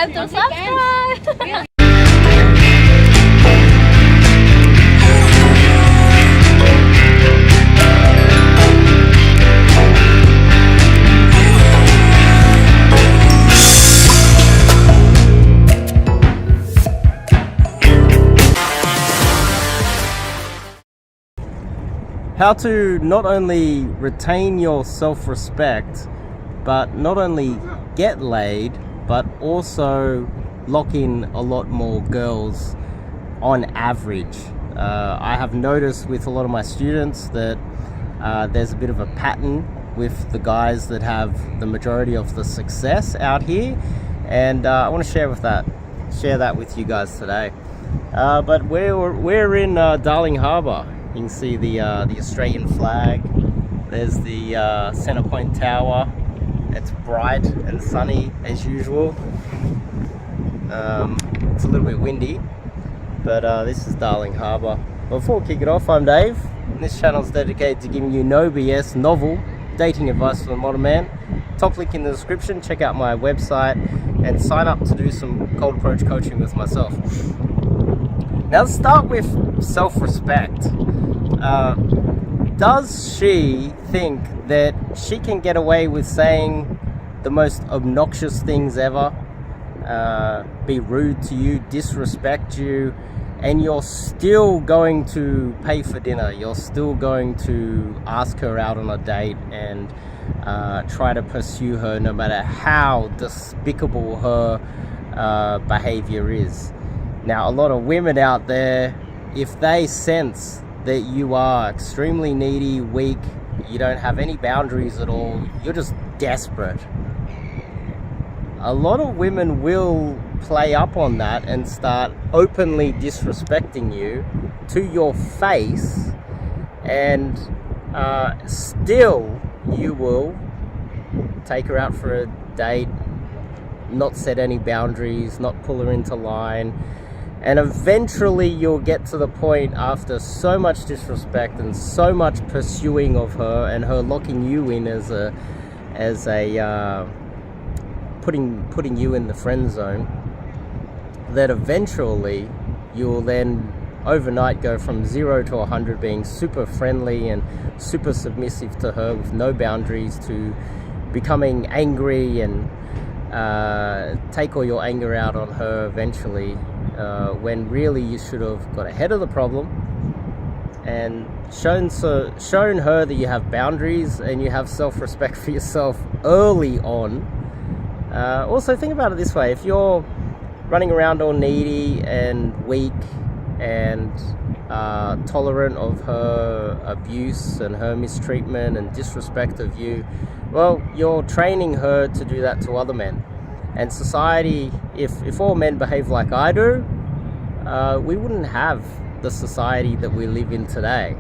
forget to subscribe. How to not only retain your self-respect, but not only get laid, but also lock in a lot more girls on average. I have noticed with a lot of my students that there's a bit of a pattern with the guys that have the majority of the success out here, and I want to share that with you guys today. But we're in Darling Harbour. You can see the Australian flag. There's the Centre Point Tower. It's bright and sunny as usual. It's a little bit windy, but this is Darling Harbour. Before we kick it off, I'm Dave. This channel is dedicated to giving you no BS, novel dating advice for the modern man. Top link in the description. Check out my website and sign up to do some cold approach coaching with myself. Now let's start with self-respect. Does she think that she can get away with saying the most obnoxious things ever, be rude to you, disrespect you, and you're still going to pay for dinner, you're still going to ask her out on a date and try to pursue her no matter how despicable her behavior is? Now, a lot of women out there, if they sense that you are extremely needy, weak, you don't have any boundaries at all, you're just desperate, a lot of women will play up on that and start openly disrespecting you to your face, and still you will take her out for a date, not set any boundaries, not pull her into line. And eventually you'll get to the point, after so much disrespect and so much pursuing of her and her locking you in as a putting you in the friend zone, that eventually you'll then overnight go from 0 to 100 being super friendly and super submissive to her with no boundaries, to becoming angry and take all your anger out on her eventually, when really you should have got ahead of the problem and shown her that you have boundaries and you have self-respect for yourself early on. Also, think about it this way: if you're running around all needy and weak and tolerant of her abuse and her mistreatment and disrespect of you, well, you're training her to do that to other men. And society, if all men behave like I do, we wouldn't have the society that we live in today.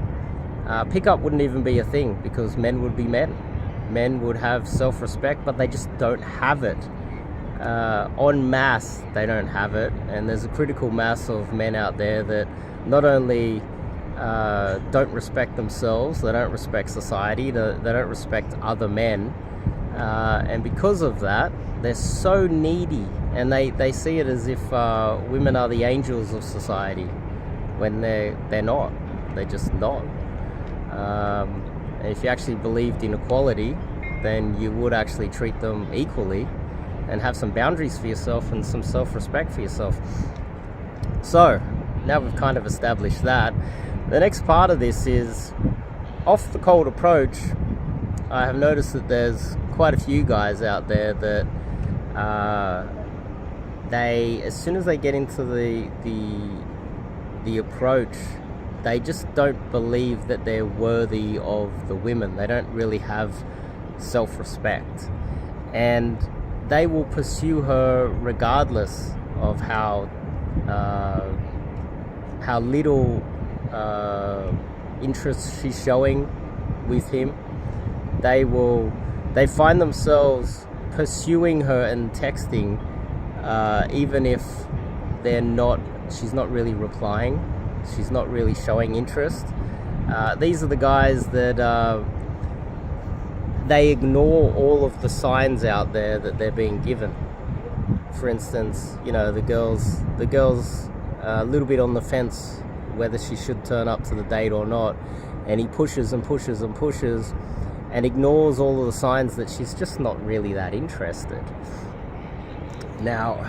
Pickup wouldn't even be a thing, because men would be men. Men would have self-respect, but they just don't have it. En masse, they don't have it. And there's a critical mass of men out there that not only don't respect themselves, they don't respect society, they don't respect other men. And because of that, they're so needy, and they see it as if women are the angels of society, when they're not. They're just not. And if you actually believed in equality, then you would actually treat them equally and have some boundaries for yourself and some self-respect for yourself. So now we've kind of established that, the next part of this is, off the cold approach, I have noticed that there's quite a few guys out there that they, as soon as they get into the approach, they just don't believe that they're worthy of the women. They don't really have self-respect, and they will pursue her regardless of how little interest she's showing with him. They find themselves pursuing her and texting, even if she's not really replying, she's not really showing interest. These are the guys that they ignore all of the signs out there that they're being given. for instance, you know, the girl's a little bit on the fence whether she should turn up to the date or not, and he pushes and pushes and pushes and ignores all of the signs that she's just not really that interested. Now,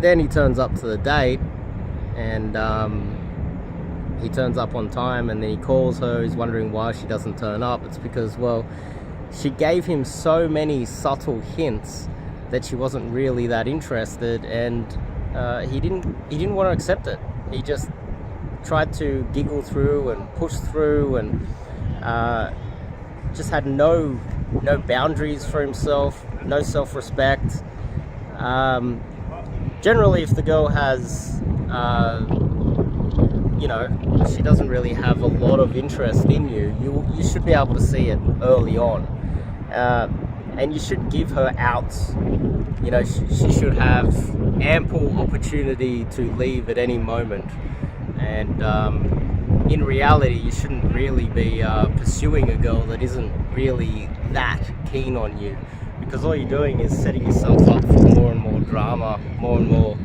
then he turns up to the date, and he turns up on time, and then he calls her. He's wondering why she doesn't turn up. It's because, well, she gave him so many subtle hints that she wasn't really that interested, and he didn't want to accept it. He just tried to giggle through and push through, and just had no boundaries for himself, no self-respect. Generally, if the girl has, you know, she doesn't really have a lot of interest in you, you should be able to see it early on. And you should give her outs. You know, she should have ample opportunity to leave at any moment. And in reality, you shouldn't really be pursuing a girl that isn't really that keen on you, because all you're doing is setting yourself up for more and more drama, more and more,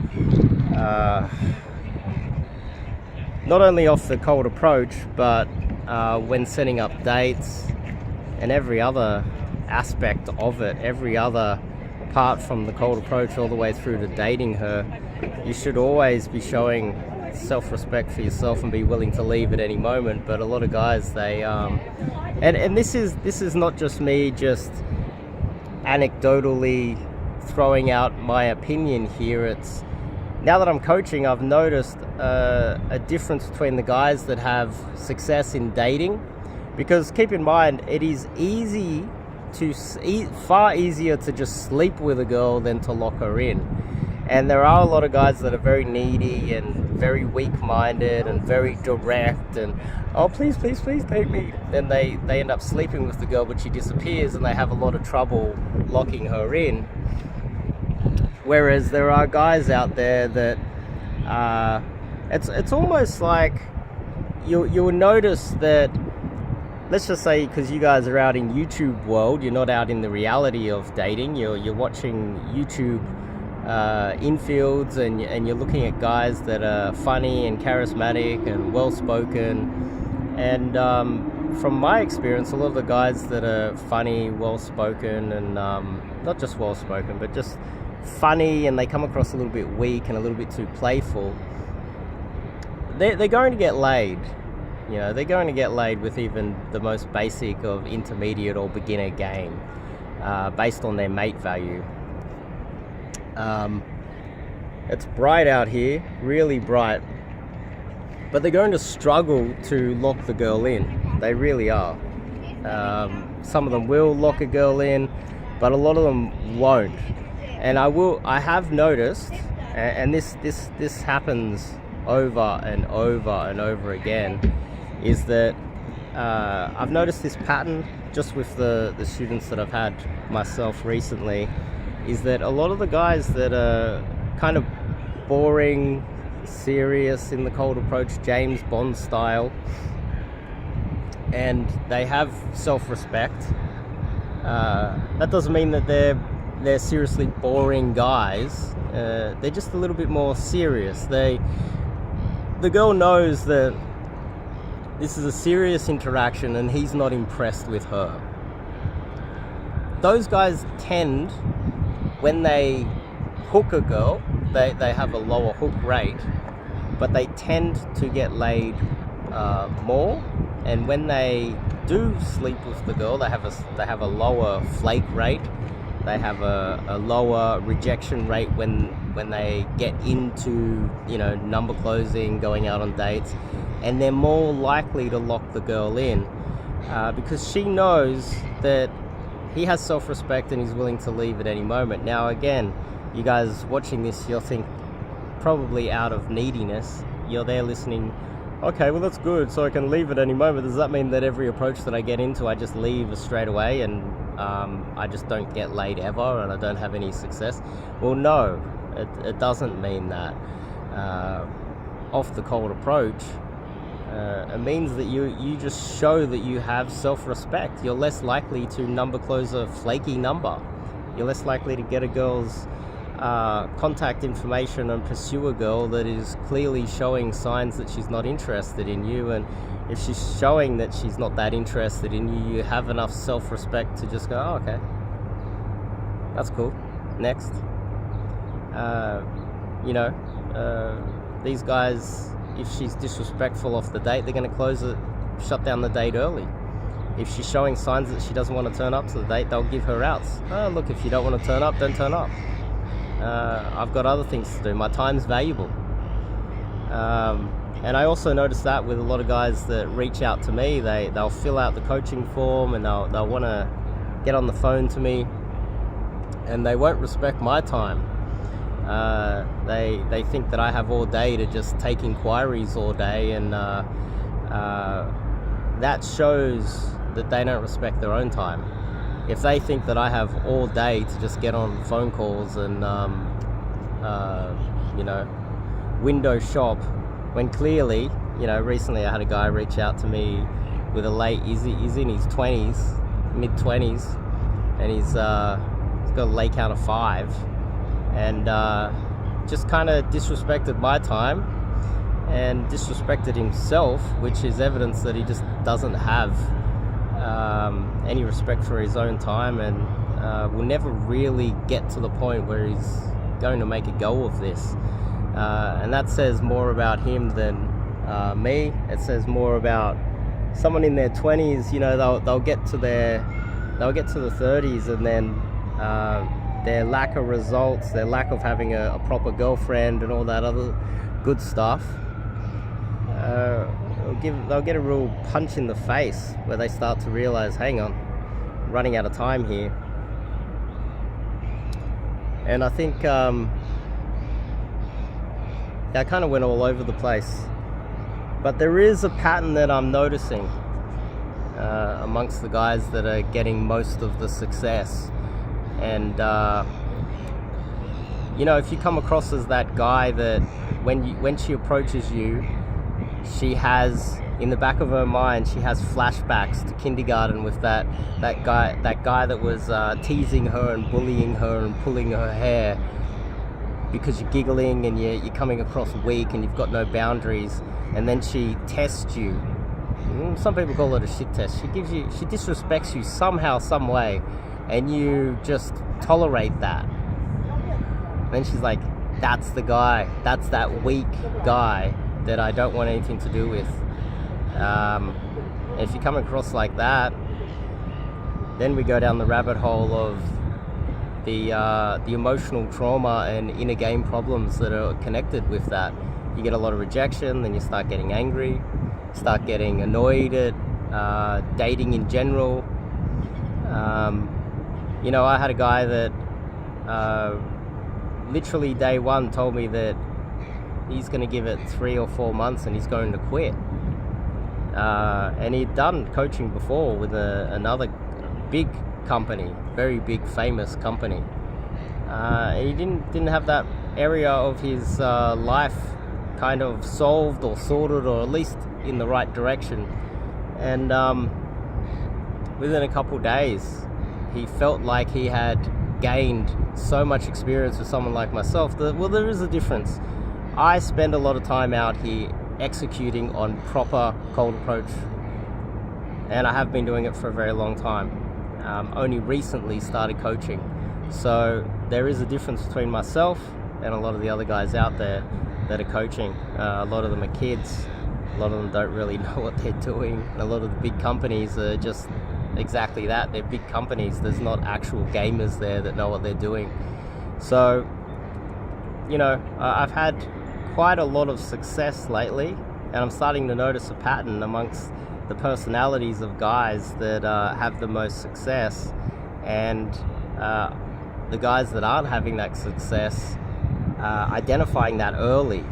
not only off the cold approach, but when setting up dates and every other aspect of it, every other apart from the cold approach all the way through to dating her. You should always be showing self-respect for yourself and be willing to leave at any moment. But a lot of guys, they and this is not just me just anecdotally throwing out my opinion here. It's now that I'm coaching, I've noticed a difference between the guys that have success in dating, because keep in mind, it is far easier to just sleep with a girl than to lock her in. And there are a lot of guys that are very needy and very weak-minded and very direct and, oh, please date me. Then they end up sleeping with the girl, but she disappears, and they have a lot of trouble locking her in. Whereas there are guys out there that it's almost like you'll notice that, let's just say, because you guys are out in YouTube world, you're not out in the reality of dating. You're watching YouTube infields, and you're looking at guys that are funny and charismatic and well-spoken. And from my experience, a lot of the guys that are funny, well-spoken, and not just well-spoken, but just funny, and they come across a little bit weak and a little bit too playful, they're going to get laid. You know, they're going to get laid with even the most basic of intermediate or beginner game, based on their mate value. It's bright out here, really bright, but they're going to struggle to lock the girl in. They really are. Some of them will lock a girl in, but a lot of them won't. And I have noticed, and this happens over and over and over again, is that I've noticed this pattern just with the students that I've had myself recently, is that a lot of the guys that are kind of boring, serious in the cold approach, James Bond style, and they have self-respect, that doesn't mean that they're seriously boring guys. They're just a little bit more serious. The girl knows that this is a serious interaction and he's not impressed with her. Those guys tend, when they hook a girl, they have a lower hook rate, but they tend to get laid more. And when they do sleep with the girl, they have a lower flake rate. They have a lower rejection rate when they get into, you know, number closing, going out on dates, and they're more likely to lock the girl in because she knows that he has self-respect and he's willing to leave at any moment. Now, again, you guys watching this, you'll think probably out of neediness. You're there listening, okay, well, that's good, so I can leave at any moment. Does that mean that every approach that I get into, I just leave straight away and I just don't get laid ever and I don't have any success? Well, no, it doesn't mean that. Off the cold approach, it means that you just show that you have self-respect. You're less likely to number close a flaky number. You're less likely to get a girl's contact information and pursue a girl that is clearly showing signs that she's not interested in you. And if she's showing that she's not that interested in you, you have enough self-respect to just go, oh, okay, that's cool, next. These guys, if she's disrespectful off the date, they're going to shut down the date early. If she's showing signs that she doesn't want to turn up to the date, they'll give her outs. Oh, look, if you don't want to turn up, don't turn up. I've got other things to do. My time's valuable. And I also notice that with a lot of guys that reach out to me, they'll fill out the coaching form and they'll want to get on the phone to me, and they won't respect my time. They think that I have all day to just take inquiries all day, and that shows that they don't respect their own time. If they think that I have all day to just get on phone calls and window shop, when clearly, recently I had a guy reach out to me with he's in his 20s, mid-20s, and he's got a lay count of 5, and just kind of disrespected my time and disrespected himself, which is evidence that he just doesn't have any respect for his own time, and will never really get to the point where he's going to make a go of this. And that says more about him than me. It says more about someone in their 20s. They'll get to the 30s, and then their lack of results, their lack of having a proper girlfriend and all that other good stuff, they'll get a real punch in the face where they start to realize, hang on, I'm running out of time here. And I think I kind of went all over the place, but there is a pattern that I'm noticing amongst the guys that are getting most of the success. And if you come across as that guy that when she approaches you, she has, in the back of her mind, she has flashbacks to kindergarten with that guy that was teasing her and bullying her and pulling her hair because you're giggling and you're coming across weak and you've got no boundaries, and then she tests you. Some people call it a shit test. She disrespects you somehow, some way, and you just tolerate that. Then she's like, that's the guy, that's that weak guy that I don't want anything to do with. If you come across like that, then we go down the rabbit hole of the emotional trauma and inner game problems that are connected with that. You get a lot of rejection, then you start getting angry, start getting annoyed at dating in general. I had a guy that literally day one told me that he's going to give it 3 or 4 months and he's going to quit. And he'd done coaching before with another big company, very big famous company. He didn't have that area of his life kind of solved or sorted, or at least in the right direction. And within a couple days, he felt like he had gained so much experience with someone like myself that, well, there is a difference. I spend a lot of time out here executing on proper cold approach, and I have been doing it for a very long time. Only recently started coaching. So there is a difference between myself and a lot of the other guys out there that are coaching. A lot of them are kids. A lot of them don't really know what they're doing. A lot of the big companies are just exactly that. They're big companies. There's not actual gamers there that know what they're doing. So, I've had quite a lot of success lately, and I'm starting to notice a pattern amongst the personalities of guys that have the most success, and the guys that aren't having that success, identifying that early.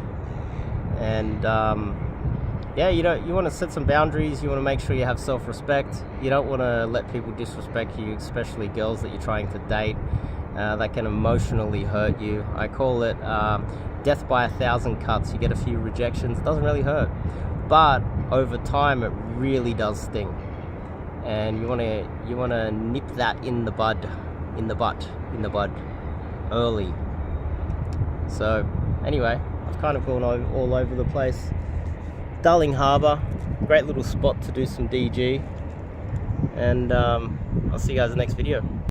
And you want to set some boundaries. You want to make sure you have self-respect. You don't want to let people disrespect you, especially girls that you're trying to date. That can emotionally hurt you. I call it death by 1,000 cuts. You get a few rejections. It doesn't really hurt, but over time it really does sting. And you want to nip that in the bud early. So anyway, I've kind of gone all over the place. Darling Harbour, great little spot to do some DG, and I'll see you guys in the next video.